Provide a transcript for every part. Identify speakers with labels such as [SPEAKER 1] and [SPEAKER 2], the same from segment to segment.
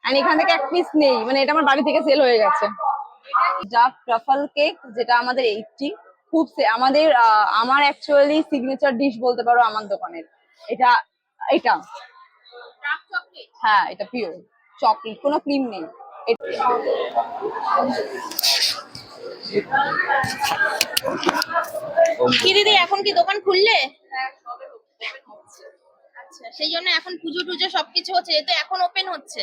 [SPEAKER 1] And এখান থেকে এক পিস নেই, মানে এটা আমার বাড়ি থেকে সেল হয়ে গেছে। ডার্ক ট্রাফল কেক, যেটা আমাদের 80 খুব আমাদের আমার অ্যাকচুয়ালি সিগনেচার ডিশ বলতে পারো আমার দোকানের। এটা এটা হ্যাঁ, এটা পিওর চকলেট, কোনো ক্রিম নেই।
[SPEAKER 2] কি দিদি এখন কি দোকান খুললে? আচ্ছা, সেই জন্য এখন পুজো টুজো সবকিছু হচ্ছে, যেহেতু এখন ওপেন হচ্ছে।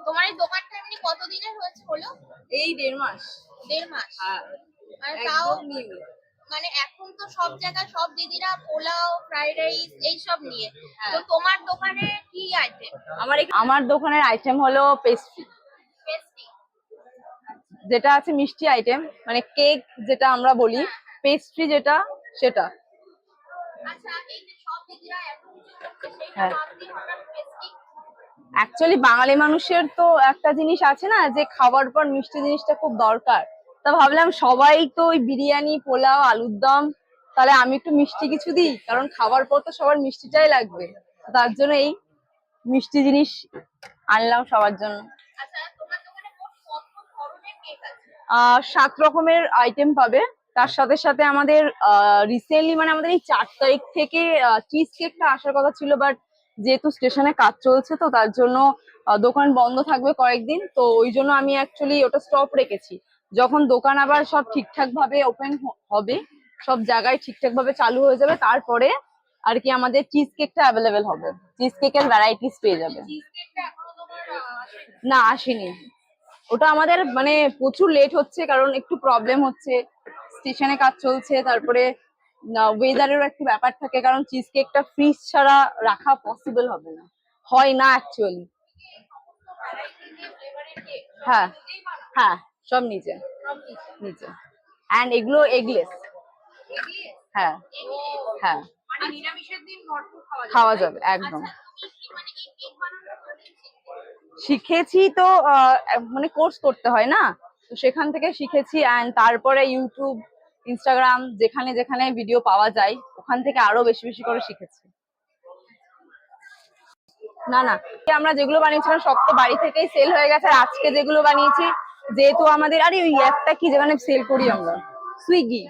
[SPEAKER 2] তোমার এই দোকানটা এমনি কতদিনের হয়েছে হলো?
[SPEAKER 1] এই 1.5 মাস।
[SPEAKER 2] 1.5 মাস? মানে তাও
[SPEAKER 1] একদম নিউ।
[SPEAKER 2] মানে এখন তো সব জায়গায় সব দিদিরা পোলাও, ফ্রাইড রাইস এইসব নিয়ে, তো তোমার দোকানে কি আইটেম?
[SPEAKER 1] আমার দোকানের আইটেম হলো পেস্ট্রি, যেটা আছে মিষ্টি আইটেম, মানে কেক যেটা আমরা বলি, পেস্ট্রি যেটা সেটা।
[SPEAKER 2] আচ্ছা, এই যে সব দিদিরা এখন সেটা
[SPEAKER 1] হ্যাঁ,
[SPEAKER 2] বাদ দিয়ে হঠাৎ পেস্ট্রি?
[SPEAKER 1] অ্যাকচুয়ালি বাঙালি মানুষের তো একটা জিনিস আছে না, যে খাবার পর মিষ্টি জিনিসটা খুব দরকার। তা ভাবলাম সবাই তো ওই বিরিয়ানি, পোলাও, আলুর দম, তাহলে আমি একটু মিষ্টি কিছু দিই, কারণ খাবার পর তো সবার মিষ্টিটাই লাগবে। তার জন্য এই মিষ্টি জিনিস আনলাম সবার জন্য।
[SPEAKER 2] আচ্ছা, তোমার দোকানে মোট কত ধরনের কেক আছে?
[SPEAKER 1] 7 রকমের আইটেম পাবে। তার সাথে সাথে আমাদের রিসেন্টলি, মানে আমাদের এই 4 তারিখ থেকে চিজ কেকটা আসার কথা ছিল, বাট যেহেতু স্টেশনে কাজ চলছে তো তার জন্য দোকান বন্ধ থাকবে কয়েকদিন, তো ওই জন্য আমি অ্যাকচুয়ালি ওটা স্টপ রেখেছি। যখন দোকান আবার সব ঠিকঠাক ভাবে ওপেন হবে, সব জায়গায় ঠিকঠাক ভাবে চালু হয়ে যাবে, তারপরে আর কি আমাদের চিজ কেকটা অ্যাভেলেবেল হবে, চিজ কেকের ভ্যারাইটিস পেয়ে যাবে।
[SPEAKER 2] চিজ কেকটা এখনো তোমার
[SPEAKER 1] না, আসেনি। ওটা আমাদের মানে প্রচুর লেট হচ্ছে, কারণ একটু প্রবলেম হচ্ছে, স্টেশনে কাজ চলছে, তারপরে ওয়েদারেরও একটু ব্যাপার থাকে, কারণ চিজ কেকটা ফ্রিজ ছাড়া রাখা পসিবল হবে না, হয় না অ্যাকচুয়ালি। হ্যাঁ হ্যাঁ, সব নিচে নিচে। অ্যান্ড এগুলো এগলেস। হ্যাঁ হ্যাঁ,
[SPEAKER 2] মানে নিরামিষের দিন ভরপুর
[SPEAKER 1] খাওয়া যাবে একদম।
[SPEAKER 2] তুমি কি মানে এই কেক বানানোর কোথায় শিখলে?
[SPEAKER 1] শিখেছি তো, মানে কোর্স করতে হয় না, তো সেখান থেকে শিখেছি। অ্যান্ড তারপরে ইউটিউব, ইনস্টাগ্রাম, যেখানে যেখানে ভিডিও পাওয়া যায় ওখান থেকে আরো বেশি বেশি করে শিখেছি। না না, আমরা যেগুলো বানিয়েছিলাম সব তো বাড়ি থেকেই সেল হয়ে গেছে। আর আজকে যেগুলো বানিয়েছি, যেহেতু আমাদের আরে ওই অ্যাপটা কি যেখানে সেল করি আমরা, সুইগি,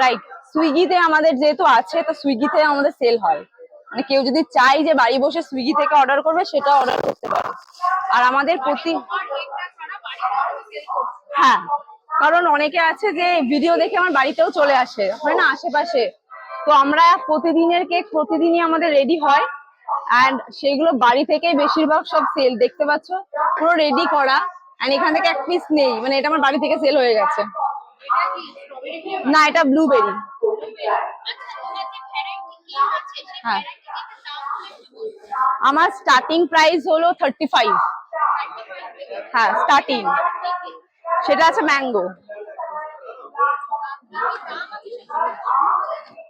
[SPEAKER 1] রাইট, সুইগিতে আমাদের যেহেতু আছে, তো সুইগিতে আমাদের সেল হয়। মানে কেউ যদি চাই যে বাড়ি বসে সুইগি থেকে অর্ডার করবে, সেটা অর্ডার করতে পারে। আর আমাদের প্রতি, হ্যাঁ, কারণ অনেকে আছে যে ভিডিও দেখে আমার বাড়িতেও চলে আসে, হয় না আশেপাশে, তো আমরা প্রতিদিনের কেক প্রতিদিনই আমাদের রেডি হয়। এন্ড সেগুলো বাড়ি থেকেই বেশিরভাগ সব সেল, দেখতে পাচ্ছ পুরো রেডি করা। এন্ড এখান থেকে এক পিস নেই, মানে এটা আমার বাড়ি থেকে সেল হয়ে গেছে। না, এটা ব্লুবেরি। হ্যাঁ, আমার স্টার্টিং প্রাইস হলো 35। হ্যাঁ, স্টার্টিং। সেটা আছে ম্যাঙ্গো।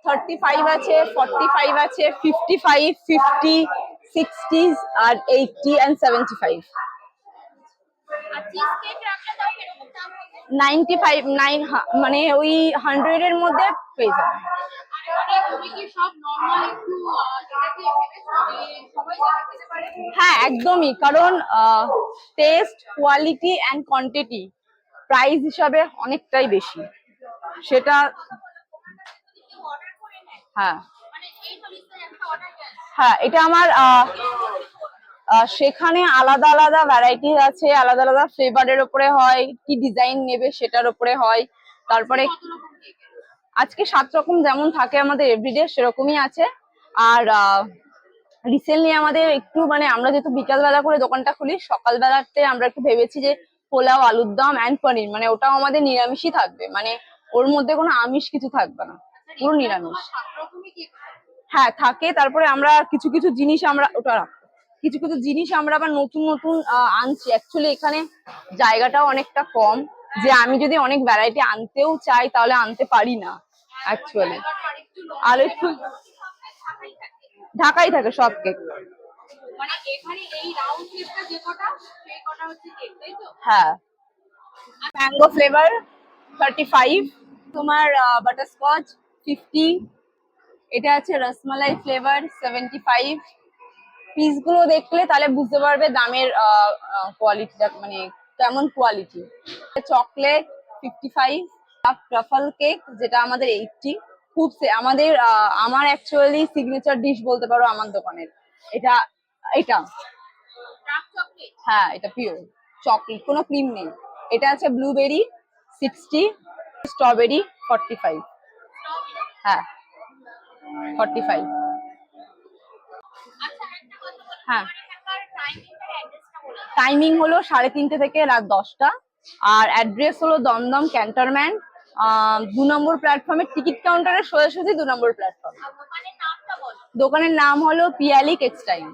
[SPEAKER 1] 35 আছে, 45 আছে, 55, 50, 60 আর 80 and 75। 95, 9, মানে ওই 100 এর মধ্যে পেয়ে যাবে। হ্যাঁ, একদমই, কারণ taste, quality and quantity price হিসাবে অনেকটাই বেশি সেটা। হ্যাঁ হ্যাঁ, এটা আমার সেখানে আলাদা আলাদা ভ্যারাইটি আছে, আলাদা আলাদা ফ্লেভারের উপরে হয়, কি ডিজাইন নেবে সেটার উপরে হয়। তারপরে আজকে 7 রকম যেমন থাকে আমাদের এভরিডে, সেরকমই আছে। আর রিসেন্টলি আমাদের একটু, মানে আমরা যেহেতু বিকাল বেলা করে দোকানটা খুলি, সকাল বেলাতে আমরা একটু ভেবেছি যে পোলাও, আলুর দম এন্ড পনির, মানে ওটাও আমাদের নিরামিষই থাকবে, মানে ওর মধ্যে কোনো আমিষ কিছু থাকবে না, পুরো নিরামিষ। হ্যাঁ থাকে, তারপরে আমরা কিছু কিছু জিনিস আমরা ওটা কিছু কিছু জিনিস আমরা আবার নতুন নতুন আনছি। অ্যাকচুয়ালি এখানে জায়গাটাও অনেকটা কম, যে আমি যদি অনেক ভ্যারাইটি আনতেও চাই তাহলে আনতে পারি না অ্যাকচুয়ালি। আর একটু ঢাকাই থাকে সব কেক। হ্যাঁ, ম্যাঙ্গো ফ্লেভার 35, তোমার বাটারস্কচ 50, এটা আছে রসমালাই ফ্লেভার 75। পিস গুলো দেখলে তাহলে বুঝতে পারবে দামের কোয়ালিটিটা, মানে কেমন কোয়ালিটি। চকলেট 55। ট্রাফল কেক যেটা আমাদের 80। খুব আমাদের আমার অ্যাকচুয়ালি সিগনেচার ডিশ বলতে পারো আমার দোকানের। এটা এটা
[SPEAKER 2] ডার্ক চকলেট।
[SPEAKER 1] হ্যাঁ, এটা পিওর চকলেট, কোনো ক্রিম নেই। এটা আছে ব্লুবেরি 60। স্ট্রবেরি 45। হ্যাঁ 45।
[SPEAKER 2] আচ্ছা একটা কথা বলো,
[SPEAKER 1] হ্যাঁ,
[SPEAKER 2] তোমার এখানকার টাইমিংটার অ্যাড্রেসটা বলে দাও।
[SPEAKER 1] টাইমিং হলো 3:30 থেকে রাত 10টা। আর অ্যাড্রেস হলো দমদম ক্যান্টনমেন্ট, 2 নম্বর প্ল্যাটফর্মের টিকিট কাউন্টারের সোজাসুজি 2 নম্বর প্ল্যাটফর্ম।
[SPEAKER 2] আর দোকানের নামটা বলো।
[SPEAKER 1] দোকানের নাম হলো পিয়ালি টেক্সটাইল।